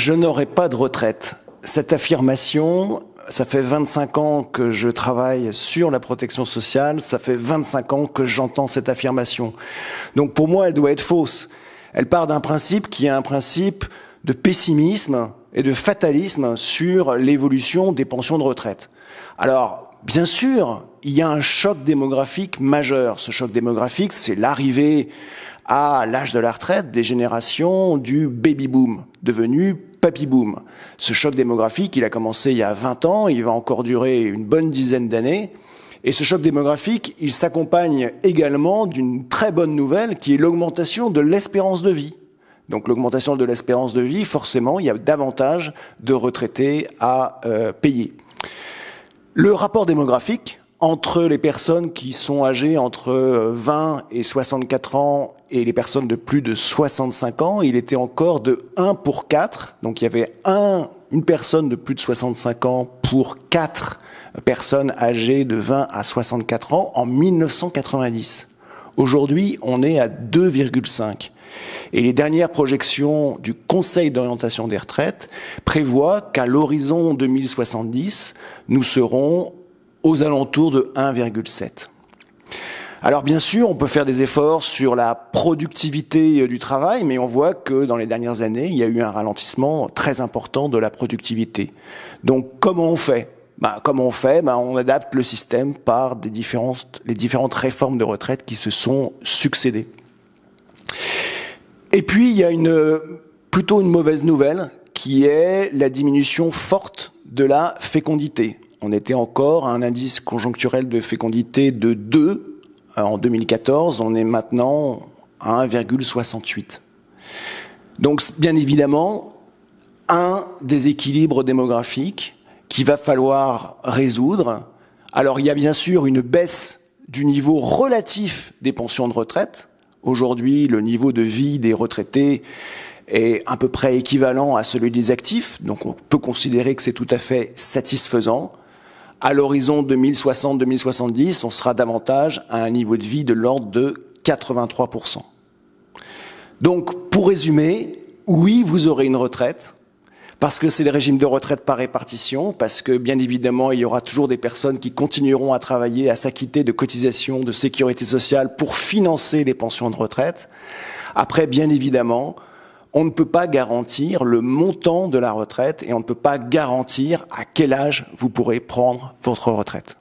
Je n'aurai pas de retraite. Cette affirmation, ça fait 25 ans que je travaille sur la protection sociale, ça fait 25 ans que j'entends cette affirmation. Donc pour moi, elle doit être fausse. Elle part d'un principe qui est un principe de pessimisme et de fatalisme sur l'évolution des pensions de retraite. Alors, bien sûr, il y a un choc démographique majeur. Ce choc démographique, c'est l'arrivée à l'âge de la retraite des générations du baby-boom, devenu papy-boom. Ce choc démographique, il a commencé il y a 20 ans, il va encore durer une bonne dizaine d'années. Et ce choc démographique, il s'accompagne également d'une très bonne nouvelle qui est l'augmentation de l'espérance de vie. Donc l'augmentation de l'espérance de vie, forcément, il y a davantage de retraités à payer. Le rapport démographique entre les personnes qui sont âgées entre 20 et 64 ans et les personnes de plus de 65 ans, il était encore de 1 pour 4. Donc il y avait une personne de plus de 65 ans pour 4 personnes âgées de 20 à 64 ans en 1990. Aujourd'hui, on est à 2,5. Et les dernières projections du Conseil d'orientation des retraites prévoient qu'à l'horizon 2070, nous serons aux alentours de 1,7. Alors bien sûr, on peut faire des efforts sur la productivité du travail, mais on voit que dans les dernières années, il y a eu un ralentissement très important de la productivité. Donc comment on fait ? On adapte le système par les différentes réformes de retraite qui se sont succédées. Et puis, il y a plutôt une mauvaise nouvelle, qui est la diminution forte de la fécondité. On était encore à un indice conjoncturel de fécondité de 2 en 2014, on est maintenant à 1,68. Donc, bien évidemment, un déséquilibre démographique qu'il va falloir résoudre. Alors, il y a bien sûr une baisse du niveau relatif des pensions de retraite. Aujourd'hui, le niveau de vie des retraités est à peu près équivalent à celui des actifs, donc on peut considérer que c'est tout à fait satisfaisant. À l'horizon 2060-2070, on sera davantage à un niveau de vie de l'ordre de 83%. Donc, pour résumer, oui, vous aurez une retraite, parce que c'est le régime de retraite par répartition, parce que, bien évidemment, il y aura toujours des personnes qui continueront à travailler, à s'acquitter de cotisations de sécurité sociale pour financer les pensions de retraite. Après, bien évidemment, on ne peut pas garantir le montant de la retraite et on ne peut pas garantir à quel âge vous pourrez prendre votre retraite.